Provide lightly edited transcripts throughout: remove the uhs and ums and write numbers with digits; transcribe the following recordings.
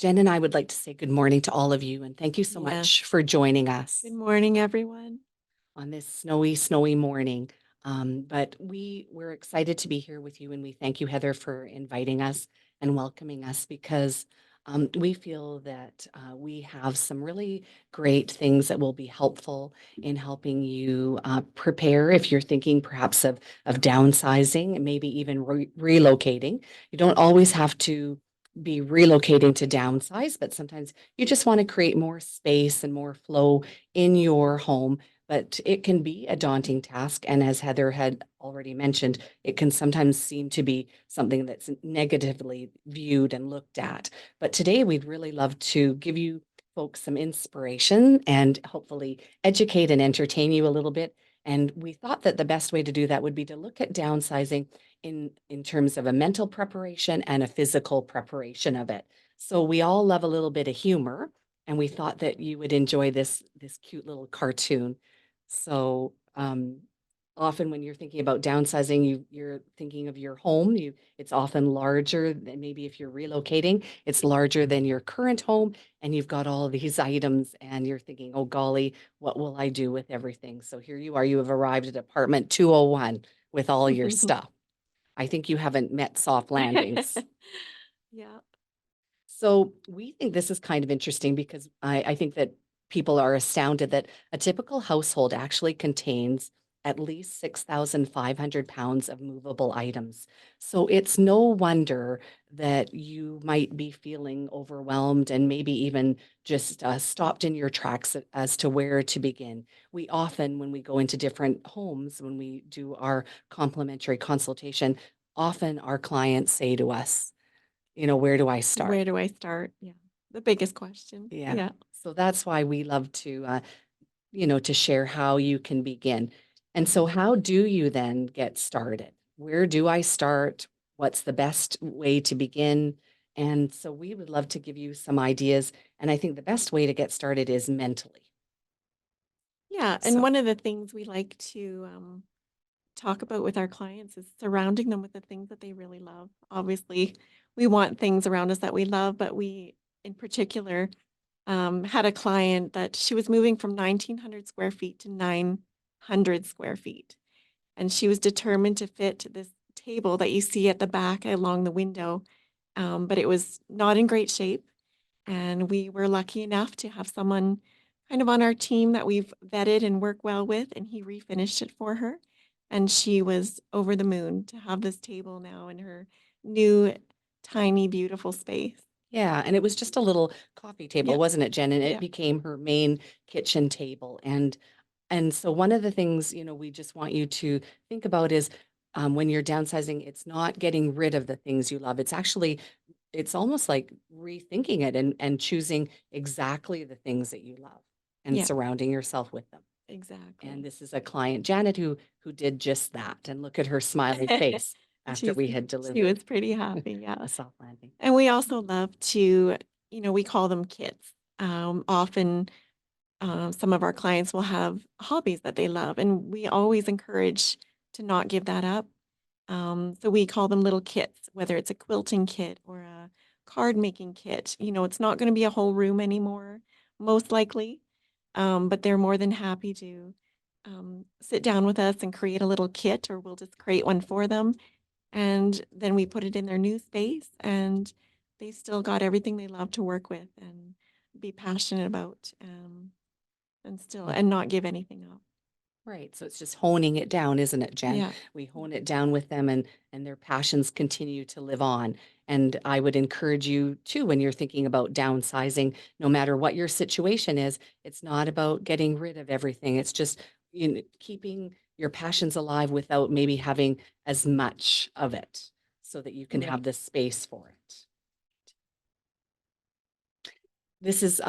Jen and I would like to say good morning to all of you, and thank you so Yes. much for joining Good us morning, everyone. on this snowy morning. But we're excited to be here with you, and we thank you, Heather, for inviting us and welcoming us because we feel that we have some really great things that will be helpful in helping you prepare if you're thinking perhaps of downsizing, maybe even relocating. You don't always have to be relocating to downsize, but sometimes you just want to create more space and more flow in your home, but it can be a daunting task. And as Heather had already mentioned, it can sometimes seem to be something that's negatively viewed and looked at. But today, we'd really love to give you folks some inspiration and hopefully educate and entertain you a little bit. And we thought that the best way to do that would be to look at downsizing in terms of a mental preparation and a physical preparation of it. So we all love a little bit of humor, and we thought that you would enjoy this cute little cartoon. So often when you're thinking about downsizing, you're thinking of your home. It's often larger than maybe if you're relocating, it's larger than your current home, and you've got all of these items, and you're thinking, oh golly, what will I do with everything? So here you are, you have arrived at apartment 201 with all your stuff. I think you haven't met soft landings. Yeah. So we think this is kind of interesting because I think that people are astounded that a typical household actually contains at least 6,500 pounds of movable items. So it's no wonder that you might be feeling overwhelmed and maybe even just stopped in your tracks as to where to begin. We often, when we go into different homes, when we do our complimentary consultation, often our clients say to us, where do I start? Where do I start? Yeah. The biggest question. Yeah. Yeah. So that's why we love to share how you can begin. And so how do you then get started? Where do I start? What's the best way to begin? And so we would love to give you some ideas. And I think the best way to get started is mentally. Yeah. And So, one of the things we like to talk about with our clients is surrounding them with the things that they really love. Obviously, we want things around us that we love, but we, in particular, had a client that she was moving from 1,900 square feet to 900 square feet. And she was determined to fit this table that you see at the back along the window, but it was not in great shape. And we were lucky enough to have someone kind of on our team that we've vetted and work well with, and he refinished it for her. And she was over the moon to have this table now in her new, tiny, beautiful space. yeah, and it was just a little coffee table, Yeah, wasn't it, Jen? And it yeah, became her main kitchen table. And so one of the things, we just want you to think about is when you're downsizing, it's not getting rid of the things you love. It's almost like rethinking it and choosing exactly the things that you love and yeah, surrounding yourself with them. And exactly. this is a client, Janet, who did just that. And look at her smiley face after She's we had she delivered was pretty happy, yeah. a soft landing. And we also love to, we call them kits. Often some of our clients will have hobbies that they love, and we always encourage to not give that up. So we call them little kits, whether it's a quilting kit or a card making kit. It's not going to be a whole room anymore, most likely, but they're more than happy to sit down with us and create a little kit, or we'll just create one for them. And then we put it in their new space, and they still got everything they love to work with and be passionate about. And not give anything up. Right. So it's just honing it down, isn't it, Jen? Yeah. We hone Yeah. it down with them and their passions continue to live on. And I would encourage you too, when you're thinking about downsizing, no matter what your situation is, it's not about getting rid of everything. It's just keeping your passions alive without maybe having as much of it so that you can have Right. the space for it. This is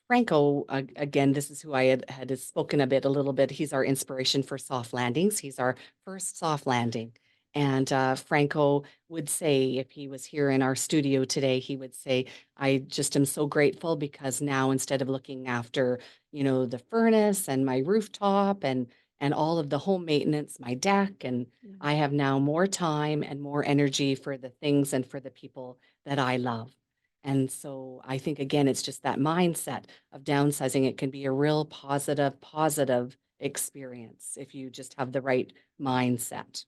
Franco again. This is who I had spoken a little bit. He's our inspiration for soft landings. He's our first soft landing, and Franco would say if he was here in our studio today, he would say, "I just am so grateful because now instead of looking after the furnace and my rooftop and all of the home maintenance, my deck, and Yeah. I have now more time and more energy for the things and for the people that I love." And so I think, again, it's just that mindset of downsizing. It can be a real positive experience if you just have the right mindset.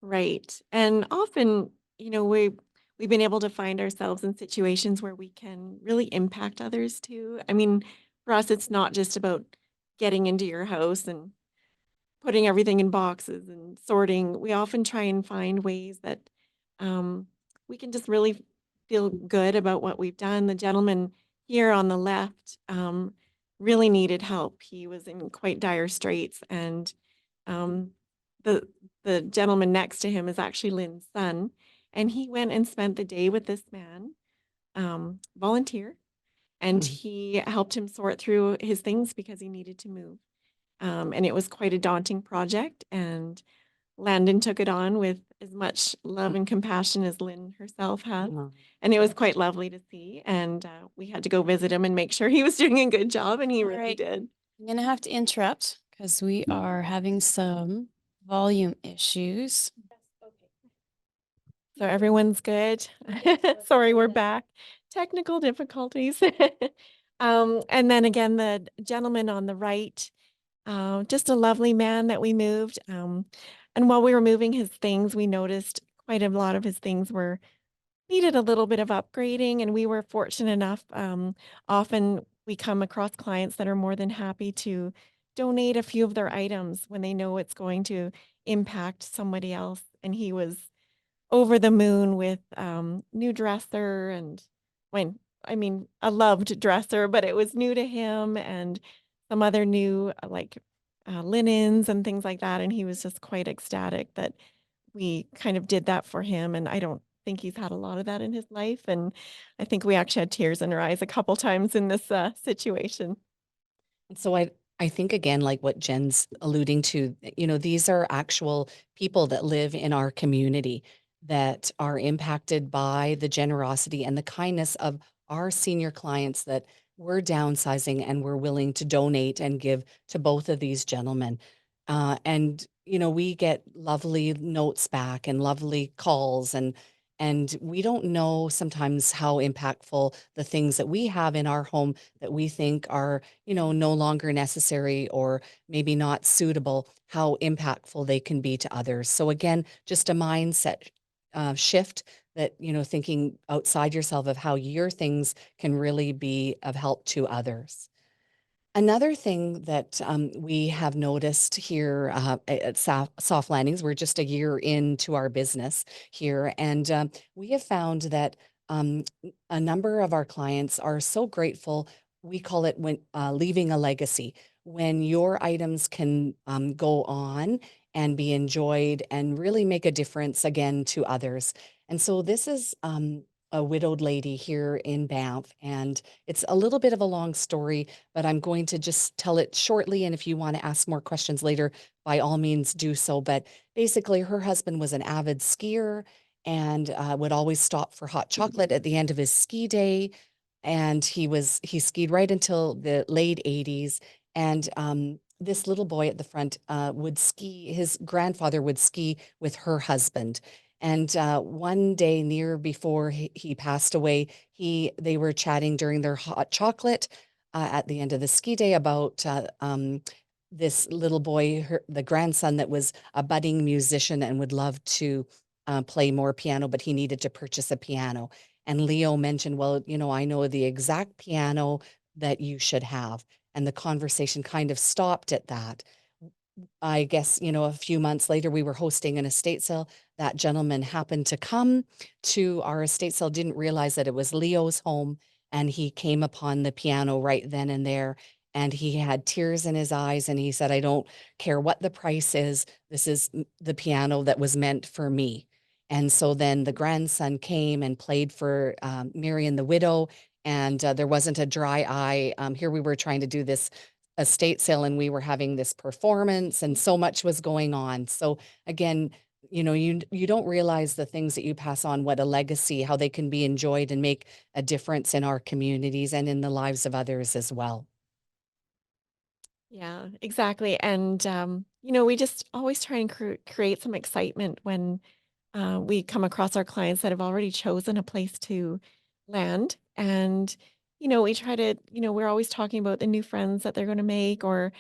Right. And often, we've been able to find ourselves in situations where we can really impact others too. I mean, for us, it's not just about getting into your house and putting everything in boxes and sorting. We often try and find ways that um, we can just really feel good about what we've done. The gentleman here on the left really needed help. He was in quite dire straits, and um, the the gentleman next to him is actually Lynn's son, and he went and spent the day with this man, volunteer, and Mhm. he helped him sort through his things because he needed to move. And it was quite a daunting project, and Landon took it on with as much love and compassion as Lynn herself has. Mhm. And it was quite lovely to see. And we had to go visit him and make sure he was doing a good job, and he All really right, did. I'm gonna have to interrupt because we are having some volume issues. So everyone's good. Sorry, we're back. Technical difficulties. And then again, the gentleman on the right, just a lovely man that we moved. And while we were moving his things, we noticed quite a lot of his things were needed a little bit of upgrading, and we were fortunate enough. Often we come across clients that are more than happy to donate a few of their items when they know it's going to impact somebody else. And he was over the moon with new dresser and when I mean a loved dresser, but it was new to him and some other new linens and things like that. And he was just quite ecstatic that we kind of did that for him. And I don't think he's had a lot of that in his life. And I think we actually had tears in our eyes a couple times in this situation. And so I think again, like what Jen's alluding to, these are actual people that live in our community that are impacted by the generosity and the kindness of our senior clients that we're downsizing and we're willing to donate and give to both of these gentlemen. And we get lovely notes back and lovely calls and we don't know sometimes how impactful the things that we have in our home that we think are no longer necessary or maybe not suitable, how impactful they can be to others. So again, just a mindset shift that, thinking outside yourself of how your things can really be of help to others. Another thing that we have noticed here at Soft Landings, we're just a year into our business here, and we have found that a number of our clients are so grateful. We call it when leaving a legacy, when your items can go on and be enjoyed and really make a difference again to others. And so this is a widowed lady here in Banff, and it's a little bit of a long story but I'm going to just tell it shortly. And if you want to ask more questions later, by all means do so. But basically, her husband was an avid skier and would always stop for hot chocolate at the end of his ski day. And he skied right until the late 80s. And this little boy at the front would ski, his grandfather would ski with her husband. And one day near before he passed away, they were chatting during their hot chocolate at the end of the ski day about this little boy, the grandson that was a budding musician and would love to play more piano, but he needed to purchase a piano. And Leo mentioned, well, I know the exact piano that you should have. And the conversation kind of stopped at that. I guess, a few months later, we were hosting an estate sale. That gentleman happened to come to our estate sale, didn't realize that it was Leo's home, and he came upon the piano right then and there. And he had tears in his eyes, and he said, I don't care what the price is. This is the piano that was meant for me. And so then the grandson came and played for Marion the widow, and there wasn't a dry eye. Here we were trying to do this estate sale and we were having this performance and so much was going on. So again, you don't realize the things that you pass on, what a legacy, how they can be enjoyed and make a difference in our communities and in the lives of others as well. Yeah, exactly. And, we just always try and create some excitement when we come across our clients that have already chosen a place to land And, we try to, we're always talking about the new friends that they're going to make, or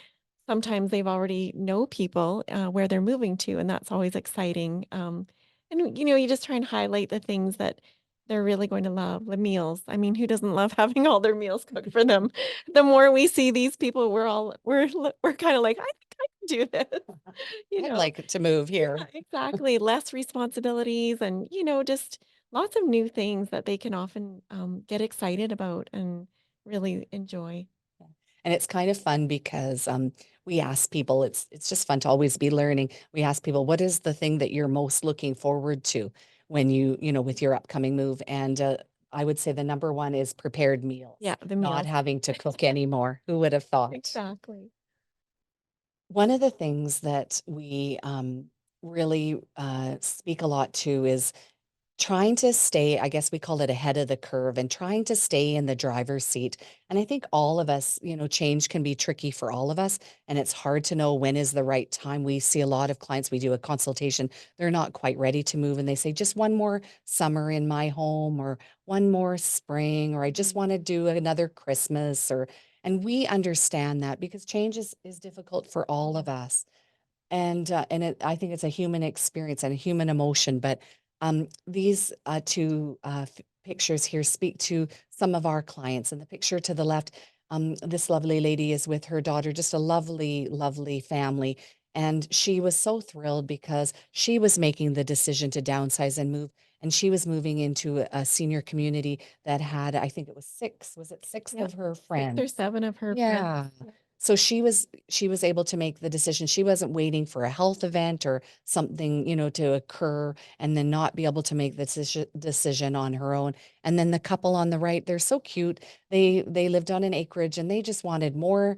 sometimes they've already know people where they're moving to, and that's always exciting. And, you just try and highlight the things that they're really going to love, the meals. I mean, who doesn't love having all their meals cooked for them? The more we see these people, we're kind of like, I think I can do this, you I'd know. like to move Yeah, here. exactly. Less responsibilities and, just lots of new things that they can often get excited about and really enjoy. Yeah. And it's kind of fun because we ask people, it's just fun to always be learning. We ask people, what is the thing that you're most looking forward to when with your upcoming move? And I would say the number one is prepared meals, Yeah, the not meals. having to cook anymore. Who would have thought? Exactly. One of the things that we really speak a lot to is trying to stay, I guess we call it ahead of the curve and trying to stay in the driver's seat. And I think all of us, change can be tricky for all of us. And it's hard to know when is the right time. We see a lot of clients, we do a consultation, they're not quite ready to move. And they say, just one more summer in my home, or one more spring, or I just Mhm. want to do another Christmas, and we understand that because change is difficult for all of us. I think it's a human experience and a human emotion. But these two pictures here speak to some of our clients. And the picture to the left, this lovely lady is with her daughter, just a lovely, lovely family. And she was so thrilled because she was making the decision to downsize and move. And she was moving into a senior community that had, I think it was six, was it six Yep. of her 6 or 7 friends? of her friends. Yeah. Yeah. So she was able to make the decision. She wasn't waiting for a health event or something, to occur and then not be able to make the decision on her own. And then the couple on the right, they're so cute. They lived on an acreage and they just wanted more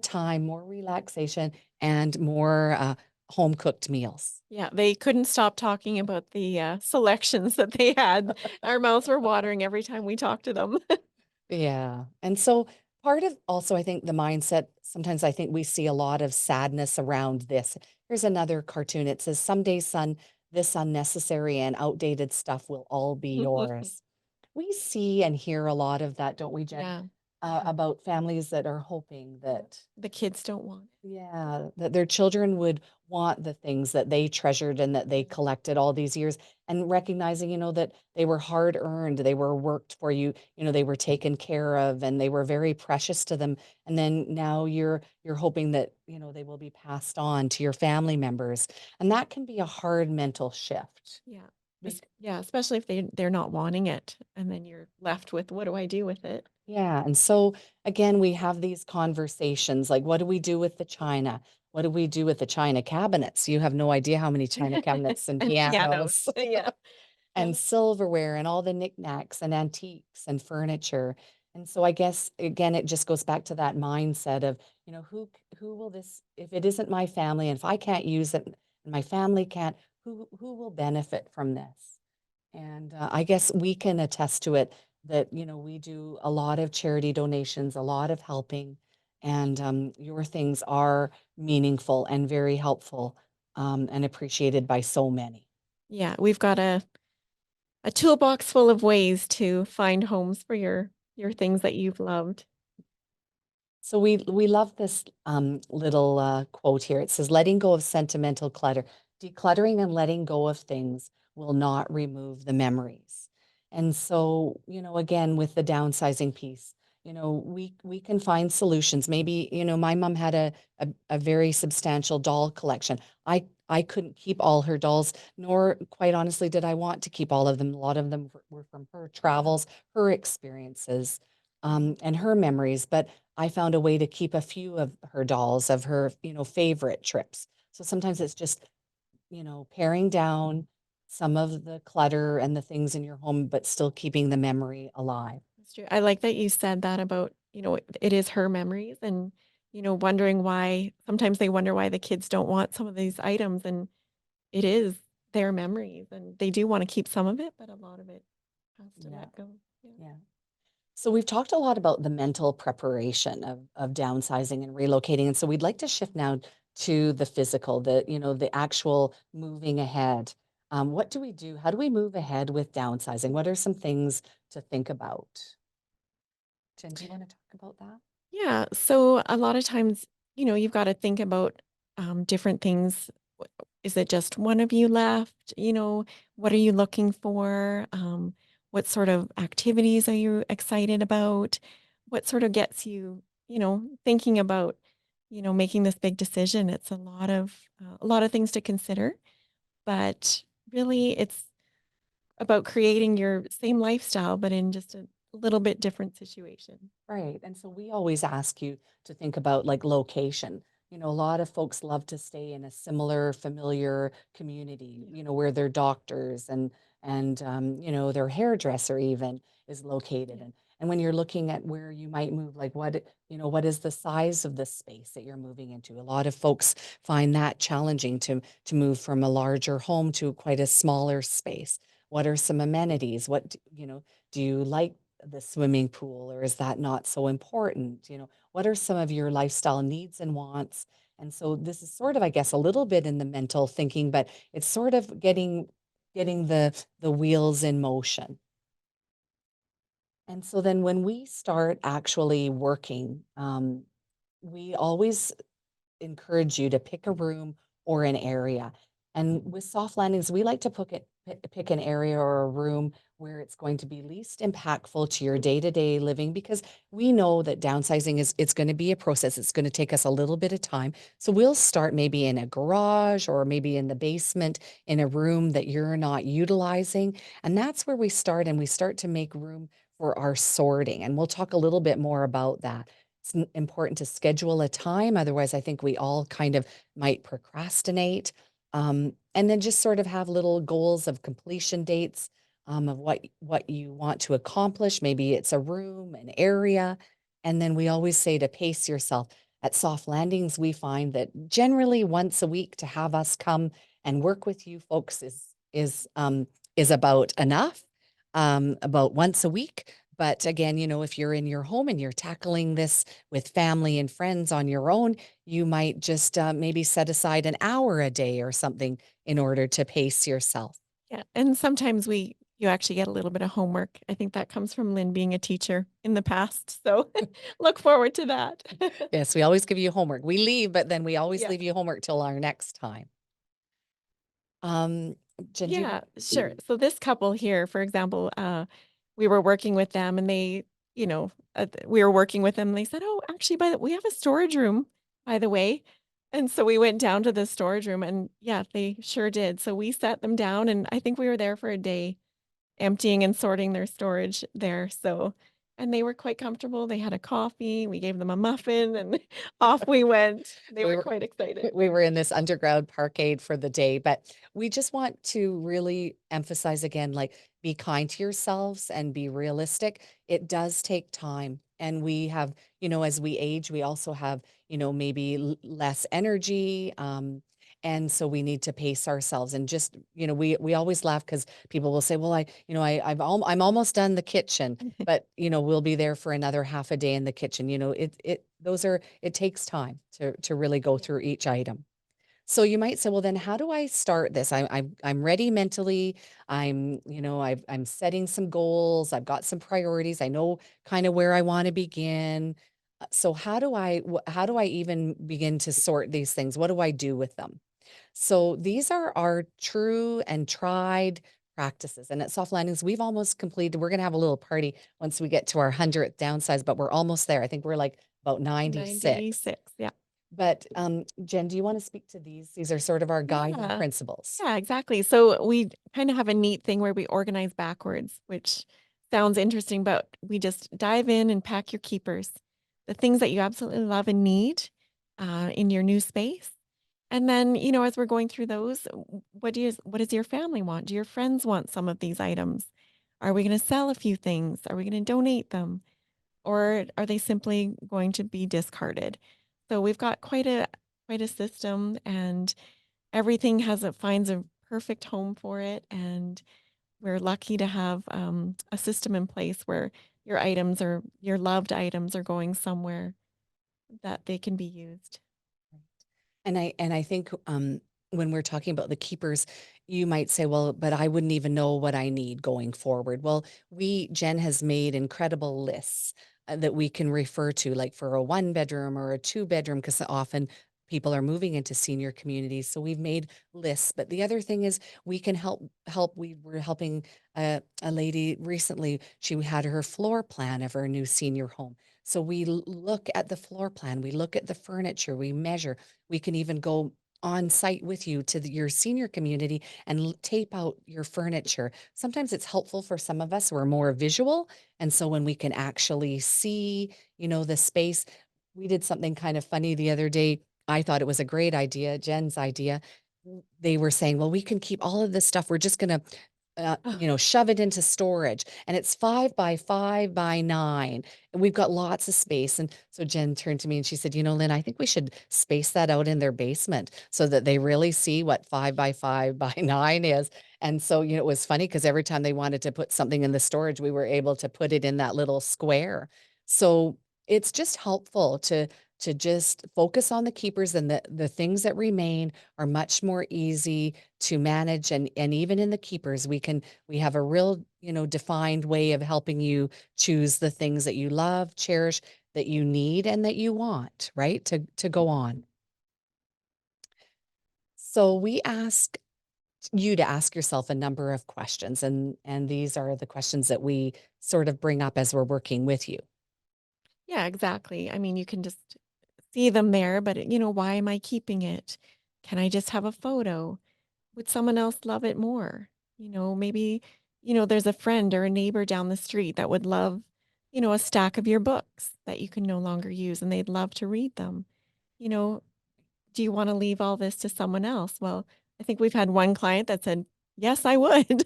time, more relaxation, and more home cooked meals. Yeah, they couldn't stop talking about the selections that they had. Our mouths were watering every time we talked to them. Yeah. And so part of also, I think the mindset, sometimes I think we see a lot of sadness around this. Here's another cartoon. It says, someday, son, this unnecessary and outdated stuff will all be yours. We see and hear a lot of that, don't we, Jen? Yeah, About families that are hoping that, the kids don't want yeah, that their children would want the things that they treasured and that they it. collected all these years, and recognizing, that they were hard earned, they were worked for you, they were taken care of and they were very precious to them. And then now you're hoping that, they will be passed on to your family members. And that can be a hard mental shift. Yeah. Be- Yeah, especially if they're not wanting it, and then you're left with, "What do I do with it?" Yeah. And so again, we have these conversations like, what do we do with the china? What do we do with the china cabinets? You have no idea how many china cabinets and And pianos. pianos Yeah. and Yeah. silverware and all the knickknacks and antiques and furniture. And so I guess again, it just goes back to that mindset of, who will this, if it isn't my family, and if I can't use it and my family can't, who will benefit from this? And I guess we can attest to it that, we do a lot of charity donations, a lot of helping, and your things are meaningful and very helpful, and appreciated by so many. Yeah, we've got a toolbox full of ways to find homes for your things that you've loved. So we love this little quote here. It says, "Letting go of sentimental clutter, decluttering and letting go of things will not remove the memories." And so, again, with the downsizing piece, we can find solutions. Maybe, my mom had a very substantial doll collection. I couldn't keep all her dolls, nor quite honestly did I want to keep all of them. A lot of them were from her travels, her experiences, and her memories. But I found a way to keep a few of her dolls of her, favorite trips. So sometimes it's just, paring down some of the clutter and the things in your home, but still keeping the memory alive. That's true. I like that you said that about, it is her memories, and, wondering why sometimes they wonder why the kids don't want some of these items, and it is their memories, and they do wanna keep some of it, but a lot of it has to Yeah. let go. Yeah. Yeah. So we've talked a lot about the mental preparation of downsizing and relocating. And so we'd like to shift now to the physical, the actual moving ahead. What do we do? How do we move ahead with downsizing? What are some things to think about? Jen, do you want to talk about that? Yeah. So a lot of times, you've got to think about different things. Is it just one of you left? What are you looking for? What sort of activities are you excited about? What sort of gets you, thinking about, making this big decision? It's a lot of things to consider, but really it's about creating your same lifestyle, but in just a little bit different situation. Right. And so we always ask you to think about like location. A lot of folks love to stay in a similar, familiar community, Yeah. where their doctors and their hairdresser even is located. Yeah. And when you're looking at where you might move, like what is the size of the space that you're moving into? A lot of folks find that challenging to move from a larger home to quite a smaller space. What are some amenities? Do you like the swimming pool, or is that not so important? What are some of your lifestyle needs and wants? And so this is sort of, I guess, a little bit in the mental thinking, but it's sort of getting the wheels in motion. And so then when we start actually working, we always encourage you to pick a room or an area. And with soft landings, we like to pick an area or a room where it's going to be least impactful to your day-to-day living, because we know that downsizing is it's going to be a process. It's going to take us a little bit of time. So we'll start maybe in a garage or maybe in the basement in a room that you're not utilizing. And that's where we start, and we start to make room for our sorting. And we'll talk a little bit more about that. It's important to schedule a time. Otherwise, I think we all kind of might procrastinate. And then just sort of have little goals of completion dates, of what you want to accomplish. Maybe it's a room, an area. And then we always say to pace yourself. At Soft Landings, we find that generally once a week to have us come and work with you folks is about enough, about once a week. But again, if you're in your home and you're tackling this with family and friends on your own, you might just maybe set aside an hour a day or something in order to pace yourself. Yeah, and sometimes you actually get a little bit of homework. I think that comes from Lynn being a teacher in the past, so look forward to that. Yes, we always give you homework. We leave, but then we always Yeah. leave you homework till our next time. Um, Jen, do you Yeah, want? sure. So this couple here, for example, we were working with them and we were working with them and they said, "Oh, actually, we have a storage room, by the way." And so we went down to the storage room and yeah, they sure did. So we sat them down and I think we were there for a day emptying and sorting their storage there. So, and they were quite comfortable. They had a coffee. We gave them a muffin and off we went. They We were were quite excited. we were in this underground parkade for the day, but we just want to really emphasize again, like, be kind to yourselves and be realistic. It does take time. And we have, as we age, we also have, maybe less energy. And so we need to pace ourselves, and just, we always laugh because people will say, well, I'm almost done the kitchen, but, we'll be there for another half a day in the kitchen. It takes time to really go Yeah. through each item. So you might say, well, then how do I start this? I'm ready mentally. I'm setting some goals. I've got some priorities. I know kind of where I want to begin. So how do I even begin to sort these things? What do I do with them? So these are our true and tried practices. And at Soft Landings, we've almost completed. We're going to have a little party once we get to our 100th downsize, but we're almost there. I think we're like about 96. 96. Yeah. But Jen, do you want to speak to these? These are sort of our guiding Yeah. principles. Yeah, exactly. So we kind of have a neat thing where we organize backwards, which sounds interesting, but we just dive in and pack your keepers, the things that you absolutely love and need in your new space. And then, as we're going through those, what does your family want? Do your friends want some of these items? Are we going to sell a few things? Are we going to donate them? Or are they simply going to be discarded? So we've got quite a system and everything finds a perfect home for it, and we're lucky to have a system in place where your loved items are going somewhere that they can be used. And I think when we're talking about the keepers, you might say, well, but I wouldn't even know what I need going forward. Well, Jen has made incredible lists that we can refer to, like for a 1 bedroom or a 2 bedroom, because often people are moving into senior communities. So we've made lists. But the other thing is we can help. We were helping a lady recently. She had her floor plan of her new senior home. So we look at the floor plan, we look at the furniture, we measure. We can even go on site with you to your senior community and tape out your furniture. Sometimes it's helpful for some of us who are more visual. And so when we can actually see, the space, we did something kind of funny the other day. I thought it was a great idea, Jen's idea. They were saying, well, we can keep all of this stuff. We're just going to Oh, shove it into storage. And it's 5 by 5 by 9. And we've got lots of space. And so Jen turned to me and she said, Lynn, I think we should space that out in their basement so that they really see what 5 by 5 by 9 is. And so, it was funny because every time they wanted to put something in the storage, we were able to put it in that little square. So it's just helpful to just focus on the keepers, and the things that remain are much more easy to manage. And even in the keepers, we have a real, defined way of helping you choose the things that you love, cherish, that you need, and that you want, right? To go on. So we ask you to ask yourself a number of questions, and these are the questions that we sort of bring up as we're working with you. yeah, exactly. I mean, you can just see them there, but why am I keeping it? Can I just have a photo? Would someone else love it more? Maybe, there's a friend or a neighbor down the street that would love, a stack of your books that you can no longer use and they'd love to read them. You know, do you want to leave all this to someone else? Well, I think we've had one client that said, yes, I would.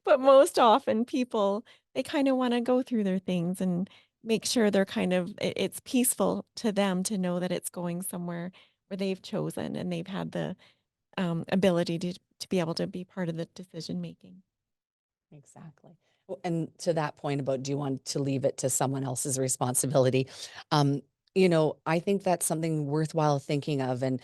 But most often people, they kind of want to go through their things and make sure they're it's peaceful to them to know that it's going somewhere where they've chosen and they've had the ability to be able to be part of the decision making. Exactly. Well, and to that point about, do you want to leave it to someone else's responsibility? Um, I think that's something worthwhile thinking of. And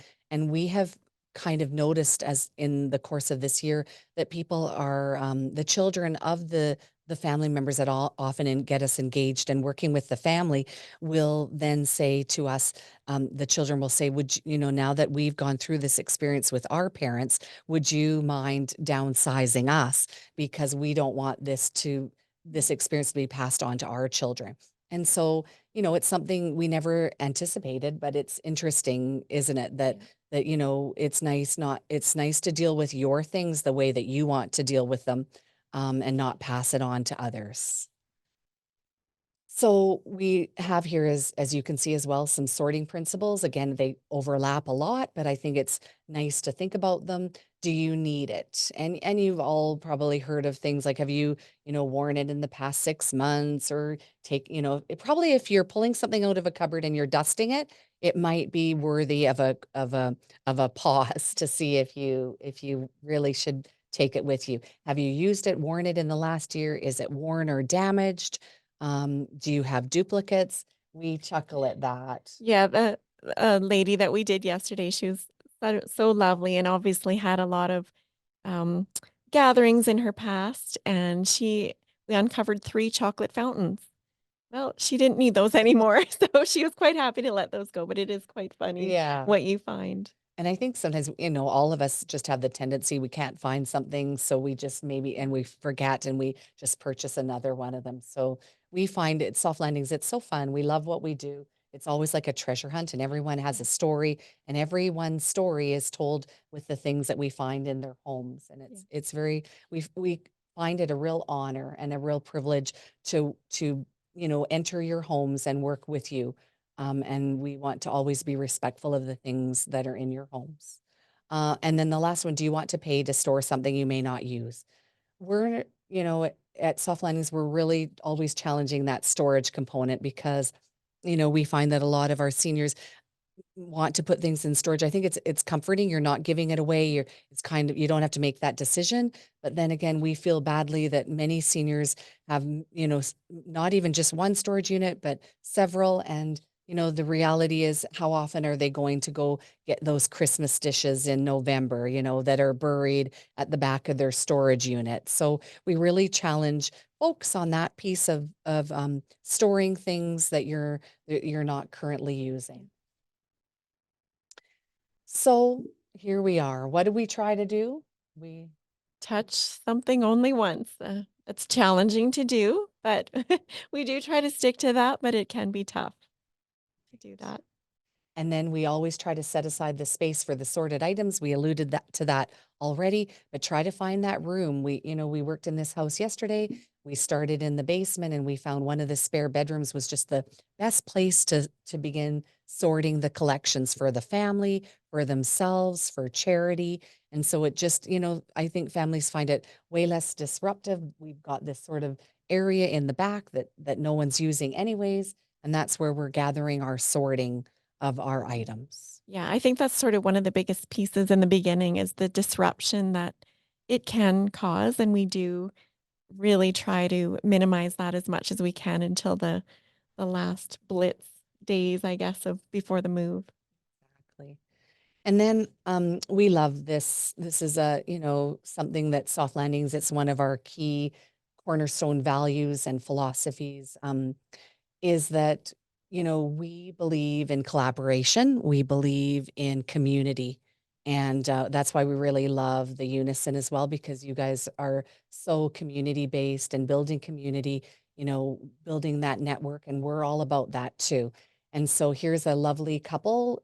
we have kind of noticed, as in the course of this year, that people are the children of the family members that all often get us engaged and working with the family will then say to us, the children will say, would now that we've gone through this experience with our parents, would you mind downsizing us? Because we don't want this experience to be passed on to our children. And so, it's something we never anticipated, but it's interesting, isn't it? That Yeah. that it's nice to deal with your things the way that you want to deal with them, and not pass it on to others. So we have here, as you can see as well, some sorting principles. Again, they overlap a lot, but I think it's nice to think about them. Do you need it? And you've all probably heard of things like, have you, worn it in the past 6 months, or probably if you're pulling something out of a cupboard and you're dusting it, it might be worthy of a pause to see if you really should take it with you. Have you used it, worn it in the last year? Is it worn or damaged? Do you have duplicates? We chuckle at that. Yeah, the lady that we did yesterday, she was so lovely and obviously had a lot of um, gatherings in her past, and we uncovered 3 chocolate fountains. Well, she didn't need those anymore, so she was quite happy to let those go, but it is quite funny Yeah. what you find. And I think sometimes, all of us just have the tendency, we can't find something, so we just maybe, and we forget, and we just purchase another one of them. So we find it, Soft Landings, it's so fun. We love what we do. It's always like a treasure hunt, and everyone has Yeah, a story, and everyone's story is told with the things that we find in their homes. And yeah, it's very, we find it a real honor and a real privilege to enter your homes and work with you, and we want to always be respectful of the things that are in your homes. And then the last one, do you want to pay to store something you may not use? We're, at Soft Landings, we're really always challenging that storage component because, we find that a lot of our seniors want to put things in storage. I think it's comforting. You're not giving it away. It's kind of, you don't have to make that decision. But then again, we feel badly that many seniors have, not even just one storage unit, but several. And, the reality is how often are they going to go get those Christmas dishes in November, that are buried at the back of their storage unit. So we really challenge folks on that piece of storing things that you're not currently using. So here we are. What do we try to do? We Touch something only once. It's challenging to do, but we do try to stick to that, but it can be tough to do that. And then we always try to set aside the space for the sorted items. We alluded to that already, but try to find that room. We worked in this house yesterday. We started in the basement and we found one of the spare bedrooms was just the best place to begin sorting the collections for the family, for themselves, for charity. And so it just, I think families find it way less disruptive. We've got this sort of area in the back that no one's using anyways, and that's where we're gathering our sorting of our items. Yeah, I think that's sort of one of the biggest pieces in the beginning is the disruption that it can cause, and we do really try to minimize that as much as we can until the last blitz days, I guess, of before the move. Exactly. And then we love this. This is something that Soft Landings, it's one of our key cornerstone values and philosophies. Is that, we believe in collaboration, we believe in community. And that's why we really love the Unison as well, because you guys are so community based and building community, building that network. And we're all about that too. And so here's a lovely couple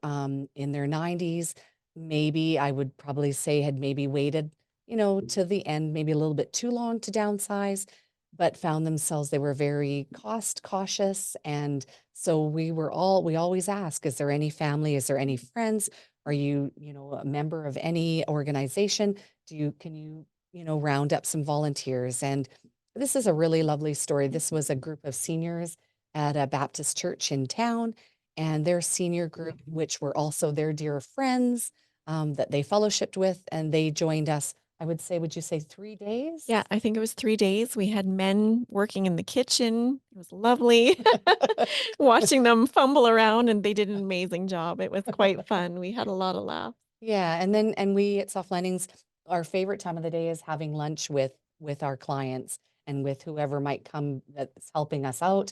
in their 90s. Maybe I would probably say had maybe waited, to the end, maybe a little bit too long to downsize, but found themselves, they were very cost cautious. And so we always ask, is there any family? Is there any friends? Are you, a member of any organization? Can you, round up some volunteers? And this is a really lovely story. This was a group of seniors at a Baptist church in town, and their senior group, which were also their dear friends that they fellowshipped with, and they joined us. I would say, would you say 3 days? Yeah, I think it was 3 days. We had men working in the kitchen. It was lovely watching them fumble around, and they did an amazing job. It was quite fun. We had a lot of laughs. Yeah, and we at Soft Landings, our favorite time of the day is having lunch with our clients and with whoever might come that's helping us out,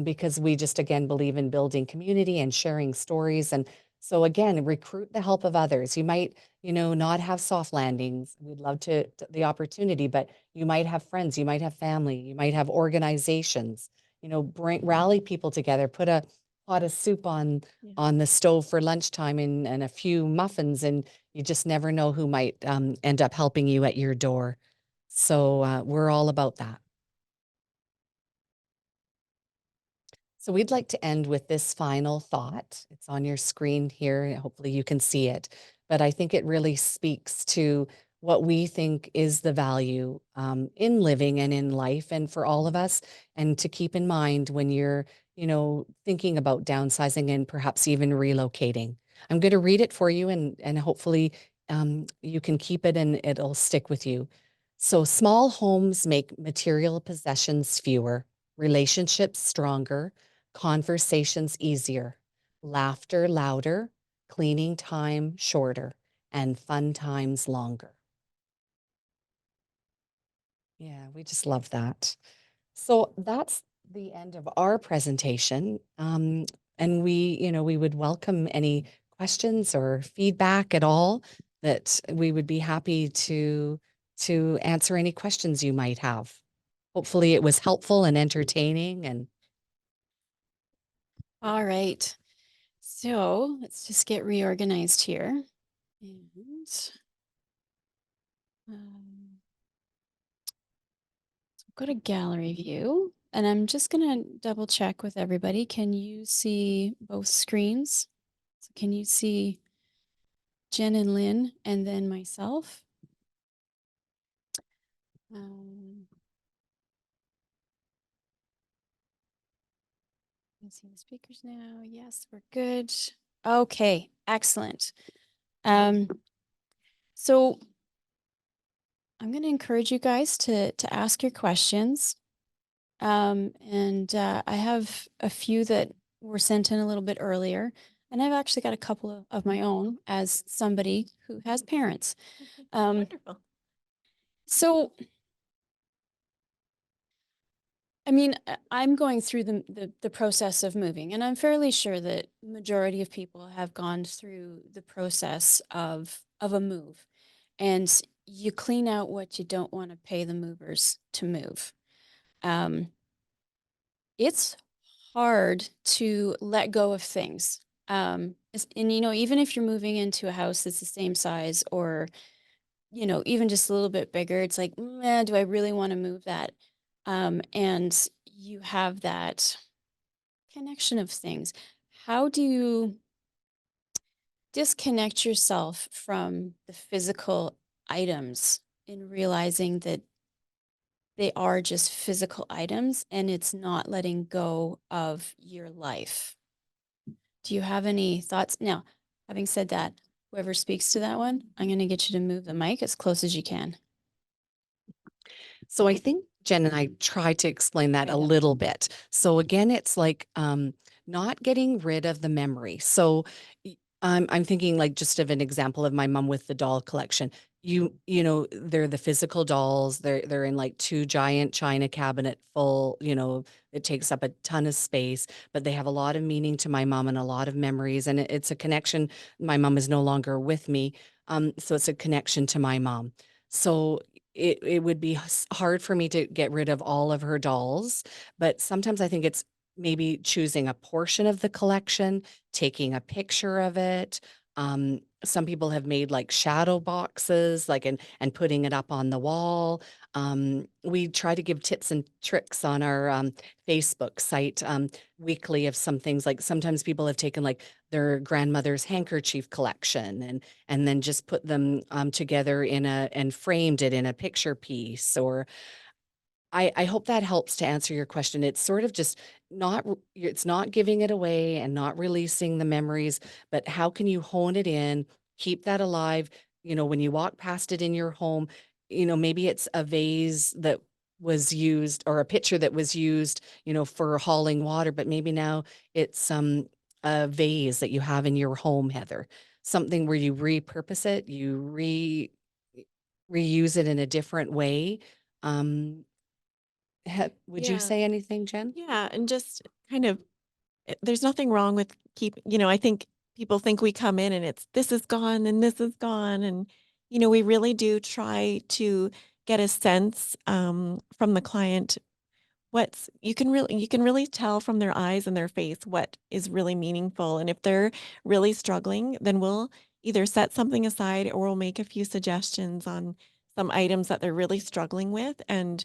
because we just again believe in building community and sharing stories. And so again, recruit the help of others. You might, not have Soft Landings. We'd love the opportunity, but you might have friends, you might have family, you might have organizations. Rally people together, put a pot of soup on Yeah. the stove for lunchtime and a few muffins, and you just never know who might end up helping you at your door. So we're all about that. So we'd like to end with this final thought. It's on your screen here. Hopefully you can see it. But I think it really speaks to what we think is the value in living and in life and for all of us. And to keep in mind when you're, thinking about downsizing and perhaps even relocating. I'm going to read it for you and hopefully you can keep it and it'll stick with you. So small homes make material possessions fewer, relationships stronger, conversations easier, laughter louder, cleaning time shorter, and fun times longer. Yeah, we just love that. So that's the end of our presentation. And we would welcome any questions or feedback at all that we would be happy to answer any questions you might have. Hopefully it was helpful and entertaining and All right. So let's just get reorganized here. And so go to gallery view, and I'm just gonna double check with everybody. Can you see both screens? So can you see Jen and Lynn and then myself? Can see the speakers now. Yes, we're good. Okay, excellent. So I'm going to encourage you guys to ask your questions. And I have a few that were sent in a little bit earlier. And I've actually got a couple of my own as somebody who has parents. Wonderful. So, I mean, I'm going through the process of moving, and I'm fairly sure that majority of people have gone through the process of a move, and you clean out what you don't want to pay the movers to move. Um, it's hard to let go of things. And even if you're moving into a house that's the same size or even just a little bit bigger, it's like, do I really want to move that? And you have that connection of things. How do you disconnect yourself from the physical items in realizing that they are just physical items and it's not letting go of your life? Do you have any thoughts? Now, having said that, whoever speaks to that one, I'm going to get you to move the mic as close as you can. So I think Jen and I tried to explain that a Yeah. little bit. So again, it's like not getting rid of the memory. So I'm thinking like just of an example of my mom with the doll collection. They're the physical dolls. They're in like two giant china cabinet full. It takes up a ton of space, but they have a lot of meaning to my mom and a lot of memories. And it's a connection. My mom is no longer with me, so it's a connection to my mom. So it would be hard for me to get rid of all of her dolls, but sometimes I think it's maybe choosing a portion of the collection, taking a picture of it. Some people have made like shadow boxes, like and putting it up on the wall. We try to give tips and tricks on our Facebook site weekly of some things. Like sometimes people have taken like their grandmother's handkerchief collection and then just put them together and framed it in a picture piece. Or I hope that helps to answer your question. It's sort of just it's not giving it away and not releasing the memories, but how can you hone it in, keep that alive? When you walk past it in your home, maybe it's a vase that was used or a pitcher that was used, for hauling water, but maybe now it's a vase that you have in your home, Heather. Something where you repurpose it, you reuse it in a different way. Um, would you Yeah. say anything, Jen? Yeah. And just kind of, there's nothing wrong with I think people think we come in and it's this is gone and this is gone. And, we really do try to get a sense from the client you can really tell from their eyes and their face what is really meaningful. And if they're really struggling, then we'll either set something aside or we'll make a few suggestions on some items that they're really struggling with. And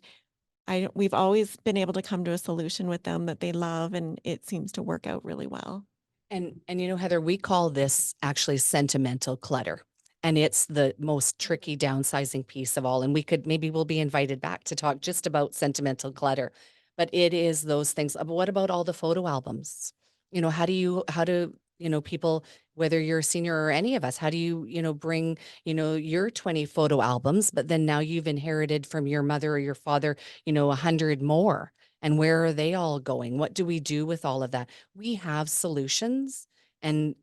we've always been able to come to a solution with them that they love, and it seems to work out really well. And Heather, we call this actually sentimental clutter. And it's the most tricky downsizing piece of all. And maybe we'll be invited back to talk just about sentimental clutter. But it is those things. But what about all the photo albums? How do, people, whether you're a senior or any of us, how do you, bring, your 20 photo albums, but then now you've inherited from your mother or your father, 100 more. And where are they all going? What do we do with all of that? We have solutions, and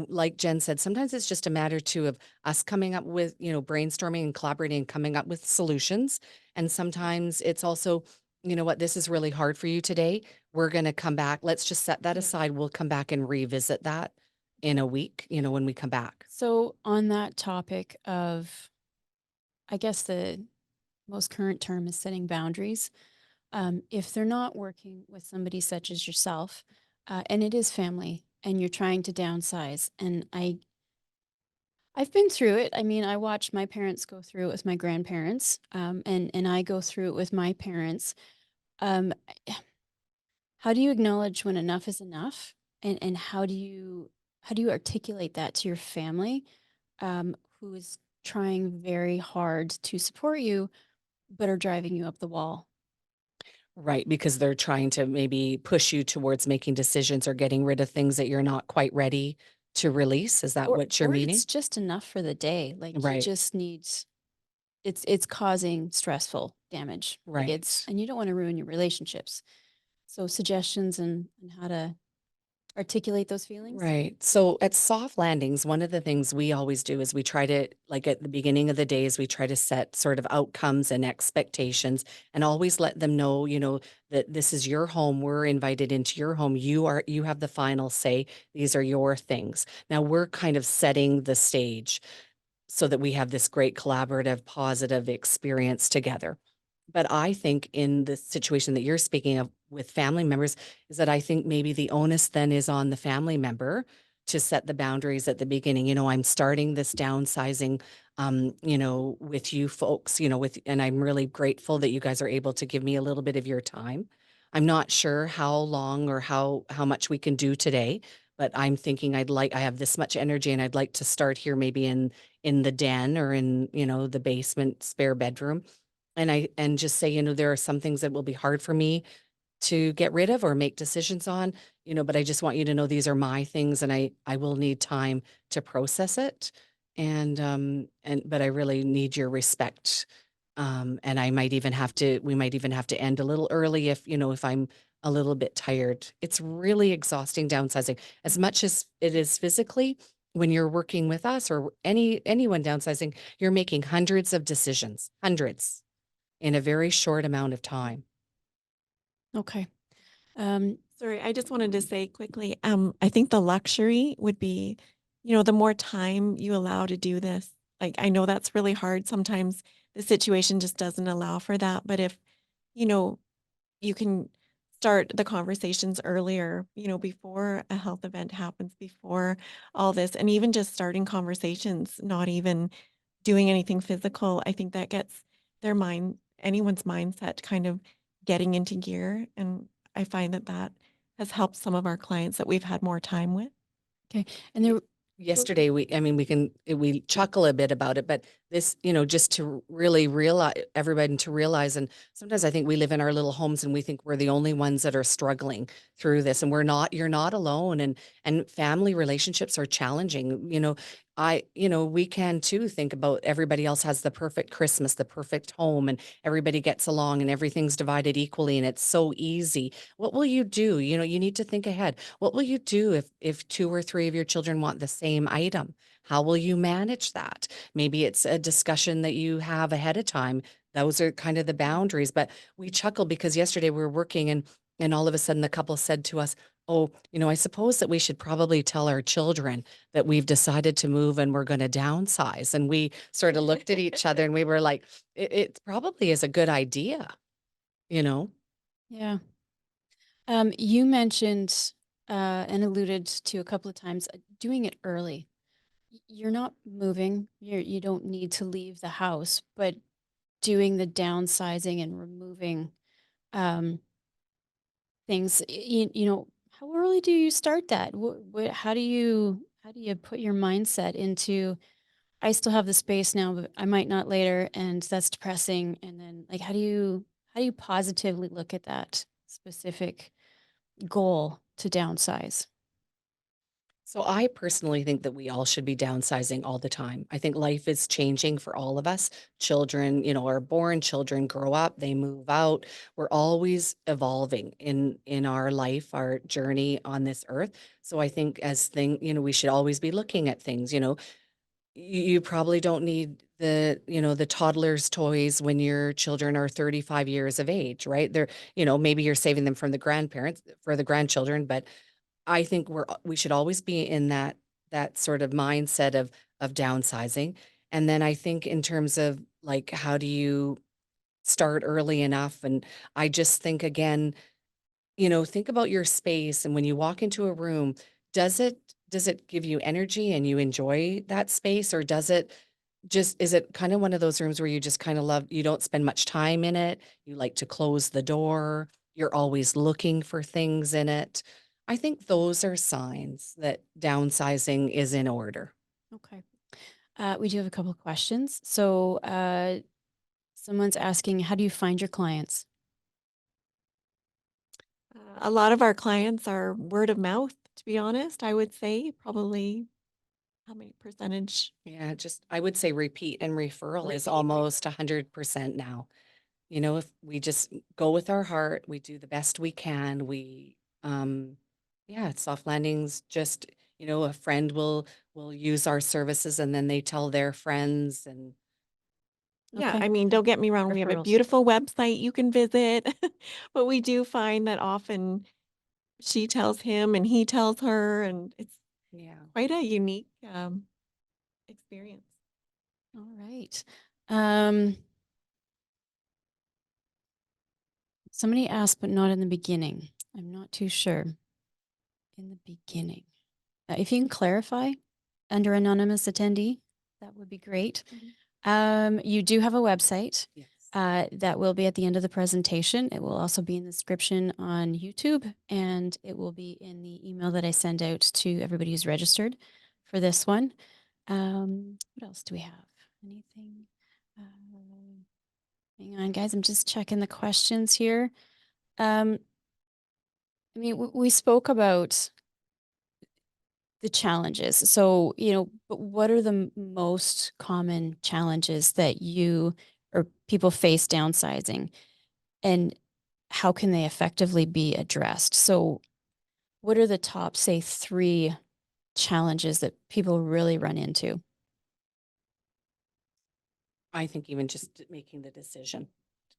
like Jen said, sometimes it's just a matter too of us coming up with, brainstorming and collaborating and coming up with solutions. And sometimes it's also, what, this is really hard for you today. We're going to come back. Let's just set that Yeah. aside. We'll come back and revisit that in a week, when we come back. So on that topic of, I guess the most current term is setting boundaries. If they're not working with somebody such as yourself, and it is family, and you're trying to downsize, and I've been through it. I mean, I watched my parents go through it with my grandparents, and I go through it with my parents. Um, how do you acknowledge when enough is enough, and how do you articulate that to your family, who is trying very hard to support you, but are driving you up the wall? Right, because they're trying to maybe push you towards making decisions or getting rid of things that you're not quite ready to release. Is that what you're Or meaning? it's just enough for the day. Like you Right, just need it's causing stressful damage. Like right. and you don't want to ruin your relationships. So suggestions and how to articulate those feelings? Right. So at Soft Landings, one of the things we always do is we try to, like at the beginning of the days, we try to set sort of outcomes and expectations and always let them know, that this is your home. We're invited into your home. You have the final say. These are your things. Now we're kind of setting the stage so that we have this great collaborative, positive experience together. But I think in the situation that you're speaking of with family members is that I think maybe the onus then is on the family member to set the boundaries at the beginning. I'm starting this downsizing, with you folks, and I'm really grateful that you guys are able to give me a little bit of your time. I'm not sure how long or how much we can do today, but I'm thinking I have this much energy and I'd like to start here maybe in the den or in, the basement spare bedroom and just say, there are some things that will be hard for me to get rid of or make decisions on, but I just want you to know these are my things and I will need time to process it. But I really need your respect. And we might even have to end a little early if I'm a little bit tired. It's really exhausting downsizing as much as it is physically. When you're working with us or anyone downsizing, you're making hundreds of decisions, hundreds in a very short amount of time. Okay. Sorry, I just wanted to say quickly, I think the luxury would be, the more time you allow to do this. Like, I know that's really hard. Sometimes the situation just doesn't allow for that. But if, you know, you can start the conversations earlier, before a health event happens, before all this, and even just starting conversations, not even doing anything physical, I think that gets anyone's mindset kind of getting into gear. And I find that that has helped some of our clients that we've had more time with. Okay. And there, Yesterday, we chuckle a bit about it, but this, just to really realize everybody to realize, and sometimes I think we live in our little homes and we think we're the only ones that are struggling through this, and we're not. You're not alone, and family relationships are challenging. We can too think about everybody else has the perfect Christmas, the perfect home, and everybody gets along, and everything's divided equally, and it's so easy. What will you do? You need to think ahead. What will you do if two or three of your children want the same item? How will you manage that? Maybe it's a discussion that you have ahead of time. Those are kind of the boundaries. But we chuckled because yesterday we were working and all of a sudden the couple said to us, "Oh, I suppose that we should probably tell our children that we've decided to move and we're going to downsize." And we sort of looked at each other and we were like, it probably is a good idea, you know? yeah. You mentioned and alluded to a couple of times doing it early. You're not moving. You don't need to leave the house, but doing the downsizing and removing um, things. How early do you start that? How do you put your mindset into? I still have the space now, but I might not later, and that's depressing. And then, like, how do you positively look at that specific goal to downsize? So I personally think that we all should be downsizing all the time. I think life is changing for all of us. Children, are born, children grow up, they move out. We're always evolving in our life, our journey on this earth. So I think we should always be looking at things, you probably don't need the toddler's toys when your children are 35 years of age, right? Maybe you're saving them from the grandparents for the grandchildren, but I think we should always be in that sort of mindset of downsizing. And then I think in terms of like how do you start early enough? And I just think again, think about your space and when you walk into a room, does it does it give you energy and you enjoy that space or is it kind of one of those rooms where you just kind of love you don't spend much time in it, you like to close the door, you're always looking for things in it. I think those are signs that downsizing is in order. Okay. We do have a couple of questions. So, someone's asking, how do you find your clients? A lot of our clients are word of mouth, to be honest, I would say probably how many percentage? Yeah, just I would say repeat and referral is Repeat. almost 100% now. If we just go with our heart, we do the best we can, we Yeah, it's Soft Landings, just, a friend will use our services and then they tell their friends and Yeah, Okay. I mean, don't get me wrong, we have a Referrals. beautiful website you can visit, but we do find that often she tells him and he tells her, and it's yeah. quite a unique, experience. All right. Um, Somebody asked, but not in the beginning. I'm not too sure. In the beginning. If you can clarify under anonymous attendee, that would be great. You do have a website Yes. that will be at the end of the presentation. It will also be in the description on YouTube, and it will be in the email that I send out to everybody who's registered for this one. What else do we have? Anything? Hang on, guys. I'm just checking the questions here. I mean, we spoke about the challenges. So, but what are the most common challenges that you or people face downsizing, and how can they effectively be addressed? So, what are the top, say, 3 challenges that people really run into? I think even just making the decision,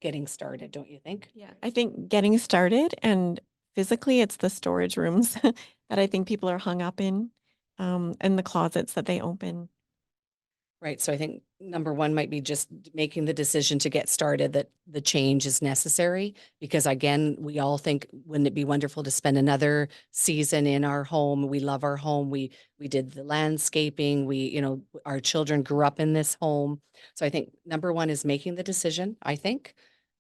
getting started, don't you think? Yeah, I think getting started, and physically it's the storage rooms that I think people are hung up in, and the closets that they open. Right. So I think number one might be just making the decision to get started that the change is necessary because again, we all think, wouldn't it be wonderful to spend another season in our home? We love our home. We did the landscaping. Our children grew up in this home. So I think number one is making the decision, I think.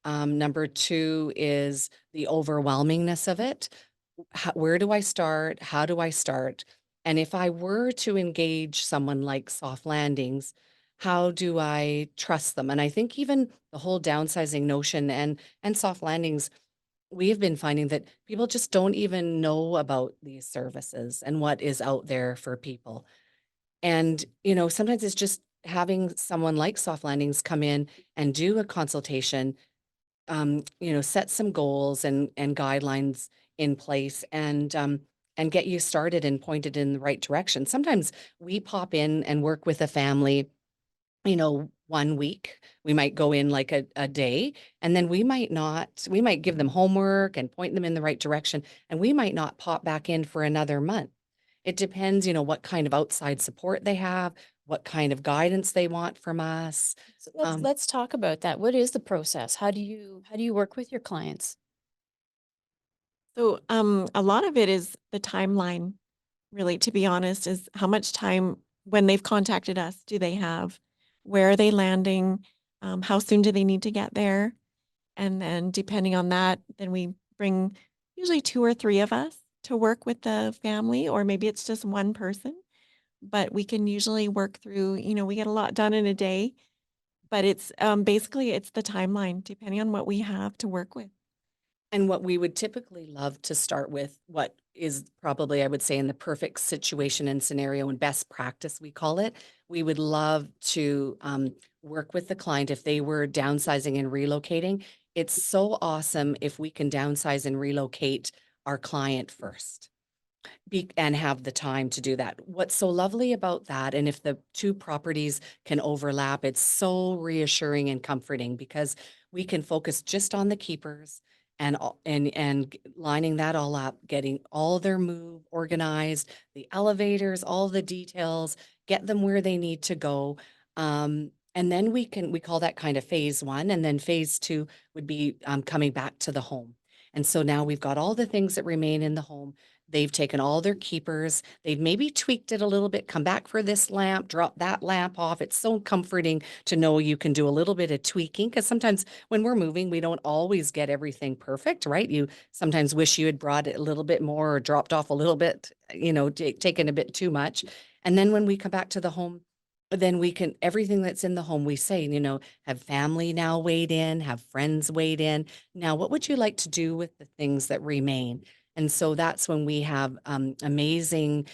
Number two is the overwhelmingness of it. Where do I start? How do I start? And if I were to engage someone like Soft Landings, how do I trust them? And I think even the whole downsizing notion and Soft Landings, we've been finding that people just don't even know about these services and what is out there for people. And, sometimes it's just having someone like Soft Landings come in and do a consultation, set some goals and guidelines in place and get you started and pointed in the right direction. Sometimes we pop in and work with a family, 1 week. We might go in like a day, and then we might give them homework and point them in the right direction, and we might not pop back in for another month. It depends, what kind of outside support they have, what kind of guidance they want from us. So let's talk about that. What is the process? How do you work with your clients? So, a lot of it is the timeline, really, to be honest, is how much time when they've contacted us do they have? Where are they landing? How soon do they need to get there? And then depending on that, then we bring usually 2 or 3 of us to work with the family, or maybe it's just one person, but we can usually work through, we get a lot done in a day, but it's, basically it's the timeline depending on what we have to work with. And what we would typically love to start with, what is probably, I would say, in the perfect situation and scenario and best practice, we call it, we would love to work with the client if they were downsizing and relocating. It's so awesome if we can downsize and relocate our client first and have the time to do that. What's so lovely about that, and if the two properties can overlap, it's so reassuring and comforting because we can focus just on the keepers and lining that all up, getting all their move organized, the elevators, all the details, get them where they need to go. And then we call that kind of phase one, and then phase two would be coming back to the home. And so now we've got all the things that remain in the home. They've taken all their keepers. They've maybe tweaked it a little bit, come back for this lamp, drop that lamp off. It's so comforting to know you can do a little bit of tweaking because sometimes when we're moving, we don't always get everything perfect, right? You sometimes wish you had brought it a little bit more or dropped off a little bit, taken a bit too much. And then when we come back to the home, then we can, everything that's in the home, we say, have family now weighed in, have friends weighed in. Now, what would you like to do with the things that remain? And so that's when we have amazing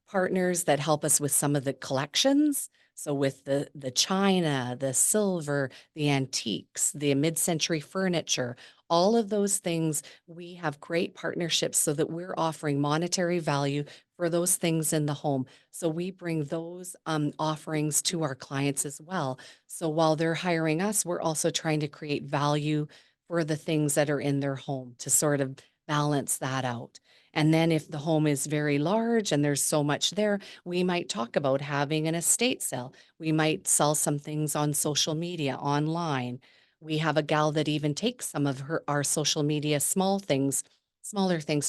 partners that help us with some of the collections. So with the china, the silver, the antiques, the mid-century furniture, all of those things, we have great partnerships so that we're offering monetary value for those things in the home. So we bring those offerings to our clients as well. So while they're hiring us, we're also trying to create value for the things that are in their home to sort of balance that out. And then if the home is very large and there's so much there, we might talk about having an estate sale. We might sell some things on social media, online. We have a gal that even takes some of our social media smaller things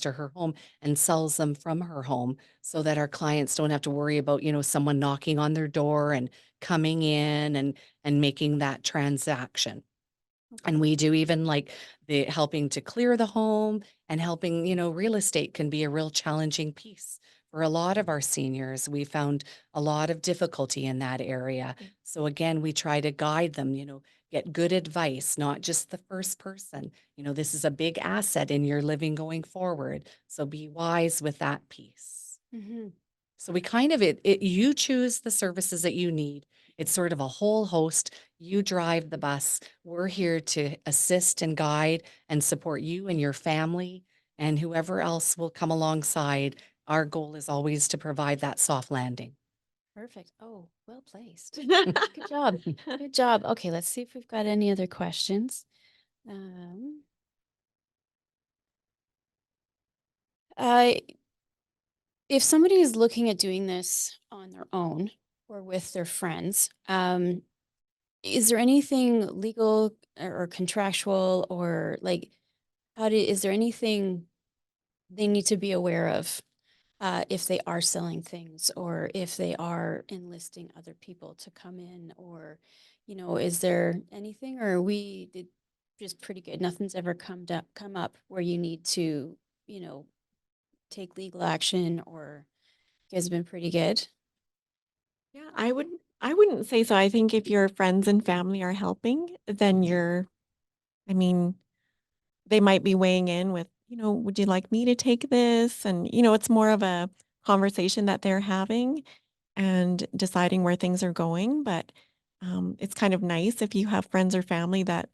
to her home and sells them from her home so that our clients don't have to worry about, someone knocking on their door and coming in and making that transaction. And we do even like the helping to clear the home and helping, real estate can be a real challenging piece for a lot of our seniors. We found a lot of difficulty in that area. Yeah. So again, we try to guide them, get good advice, not just the first person. This is a big asset in your living going forward. So be wise with that piece. Mm-hmm. So we kind of you choose the services that you need. It's sort of a whole host. You drive the bus. We're here to assist and guide and support you and your family and whoever else will come alongside. Our goal is always to provide that soft landing. Perfect. Oh, well placed. Good job. Good job. Okay, let's see if we've got any other questions. Uh, if somebody is looking at doing this on their own or with their friends, is there anything legal or contractual or like is there anything they need to be aware of if they are selling things or if they are enlisting other people to come in or, is there anything or are we did just pretty good? Nothing's ever come up where you need to, take legal action or you guys have been pretty good. Yeah, I wouldn't say so. I think if your friends and family are helping, then I mean, they might be weighing in with, would you like me to take this? And, it's more of a conversation that they're having and deciding where things are going. But it's kind of nice if you have friends or family that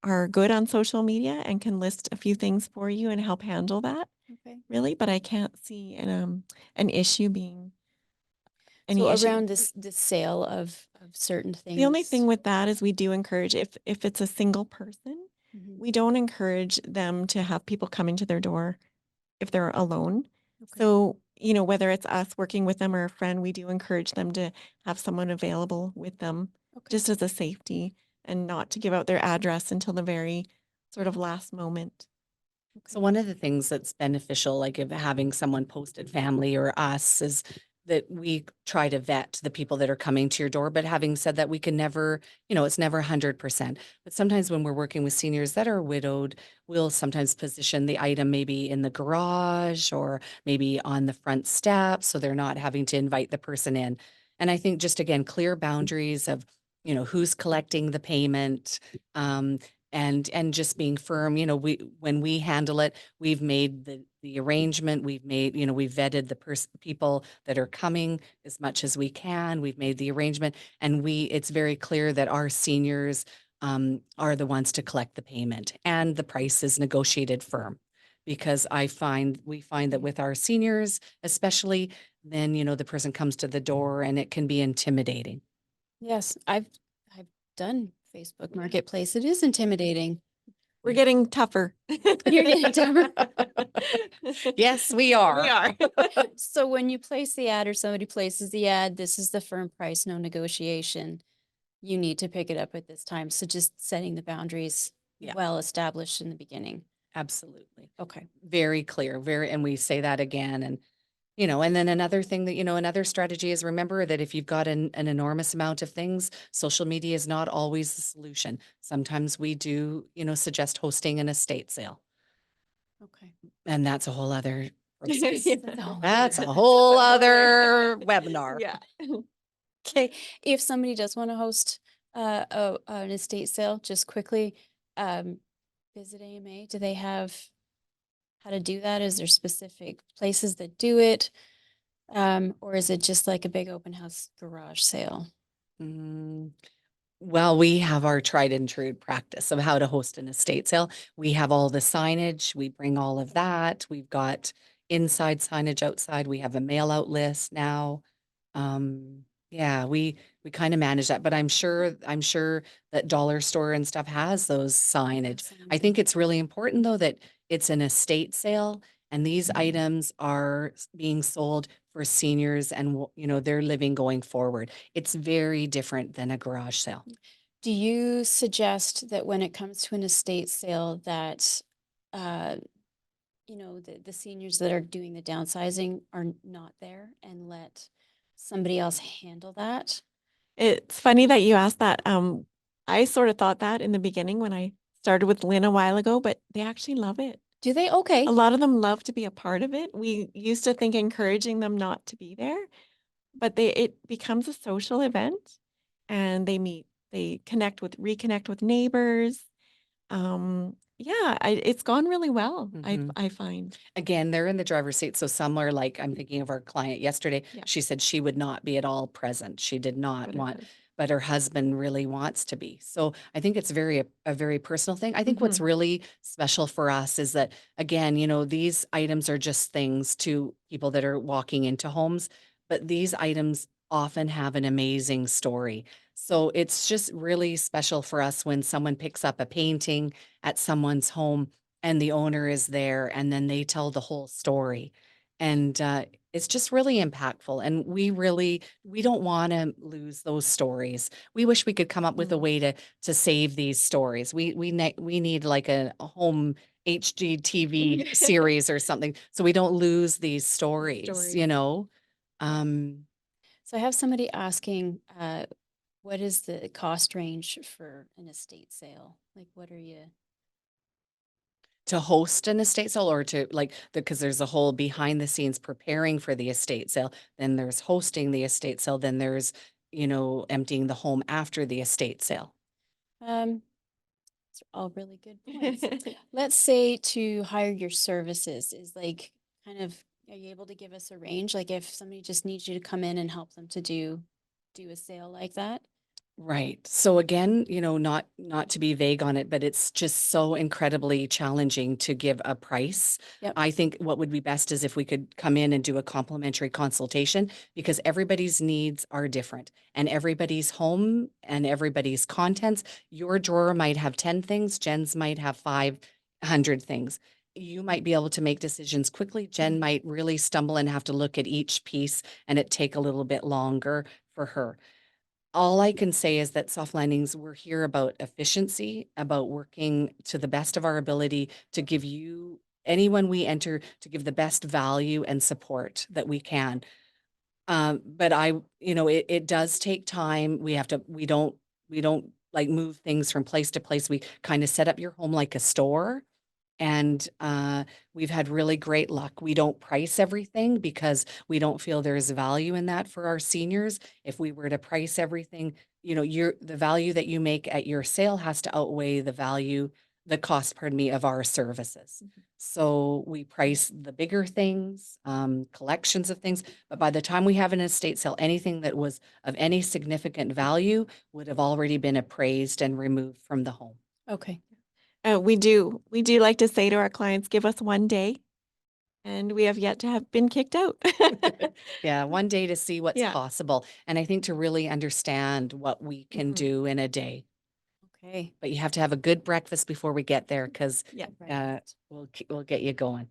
are good on social media and can list a few things for you and help handle that, Okay. really. But I can't see an issue being So any issue. around this sale of certain things. The only thing with that is we do encourage if it's a single person, Mhm. we don't encourage them to have people coming to their door if they're alone. Okay. So, whether it's us working with them or a friend, we do encourage them to have someone available with them Okay. just as a safety and not to give out their address until the very sort of last moment. So one of the things that's beneficial, like if having someone posted family or us, is that we try to vet the people that are coming to your door. But having said that, we can never, it's never 100%. But sometimes when we're working with seniors that are widowed, we'll sometimes position the item maybe in the garage or maybe on the front step, so they're not having to invite the person in. And I think just again, clear boundaries of, who's collecting the payment, and just being firm. When we handle it, we've made the arrangement, we've vetted the people that are coming as much as we can. We've made the arrangement, and it's very clear that our seniors are the ones to collect the payment, and the price is negotiated firm. Because we find that with our seniors, especially, then the person comes to the door and it can be intimidating. Yes, I've done Facebook Marketplace. It is intimidating. We're getting tougher. You're getting tougher. Yes, we are. We are. So when you place the ad or somebody places the ad, this is the firm price, no negotiation. You need to pick it up at this time. So just setting the boundaries Yeah. well established in the beginning. Absolutely. Okay. Very clear, and we say that again. And, and then another thing that, another strategy is remember that if you've got an enormous amount of things, social media is not always the solution. Sometimes we do, suggest hosting an estate sale. Okay. And that's a whole other process. Yeah. That's a whole other webinar. Yeah. Okay. If somebody does want to host an estate sale, just quickly visit AMA. Do they have how to do that? Is there specific places that do it? Or is it just like a big open house garage sale? Mm, Well, we have our tried and true practice of how to host an estate sale. We have all the signage, we bring all of that. We've got inside signage, outside. We have a mail out list now. Yeah, we kind of manage that, but I'm sure that dollar store and stuff has those signage. Some I think do. it's really important though that it's an estate sale and these items are being sold for seniors and their living going forward. It's very different than a garage sale. Do you suggest that when it comes to an estate sale that, uh, the seniors that are doing the downsizing are not there and let somebody else handle that? It's funny that you asked that. I sort of thought that in the beginning when I started with Lynn a while ago, but they actually love it. Do they? Okay. A lot of them love to be a part of it. We used to think encouraging them not to be there, but it becomes a social event and they reconnect with neighbors. Yeah, it's gone really well. Mhm. I find. Again, they're in the driver's seat. So some are like, I'm thinking of our client yesterday. Yeah. She said she would not be at all present. She did not But her want, hus- but her husband really wants to be. So I think it's a very personal thing. I think what's Mhm. really special for us is that, again, these items are just things to people that are walking into homes, but these items often have an amazing story. So it's just really special for us when someone picks up a painting at someone's home and the owner is there and then they tell the whole story. And it's just really impactful. And we don't want to lose those stories. We wish we could come up with a Mm. way to save these stories. We need like a home HGTV series or something so we don't lose these stories, Stories. Um, So I have somebody asking, what is the cost range for an estate sale? Like, what are you? to host an estate sale or to like because there's a whole behind the scenes preparing for the estate sale, then there's hosting the estate sale, then there's emptying the home after the estate sale. Um, these are all really good points. Let's say to hire your services is like kind of, are you able to give us a range? Like if somebody just needs you to come in and help them to do a sale like that? Right. So again, not to be vague on it, but it's just so incredibly challenging to give a price. Yep. I think what would be best is if we could come in and do a complimentary consultation because everybody's needs are different and everybody's home and everybody's contents. Your drawer might have 10 things, Jen's might have 500 things. You might be able to make decisions quickly. Jen might really stumble and have to look at each piece and it take a little bit longer for her. All I can say is that Soft Landings, we're here about efficiency, about working to the best of our ability to give you, anyone we enter, to give the best value and support that we can. But it does take time. We don't like move things from place to place. We kind of set up your home like a store and we've had really great luck. We don't price everything because we don't feel there's value in that for our seniors. If we were to price everything, the value that you make at your sale has to outweigh the cost, pardon me, of our services. So we price the bigger things, collections of things, but by the time we have an estate sale, anything that was of any significant value would have already been appraised and removed from the home. Okay. We do like to say to our clients, give us one day, and we have yet to have been kicked out. Yeah, one day to see what's Yeah. possible. And I think to really understand what we can Mhm. do in a day. Okay. But you have to have a good breakfast before we get there because Yeah. Right. we'll get you going.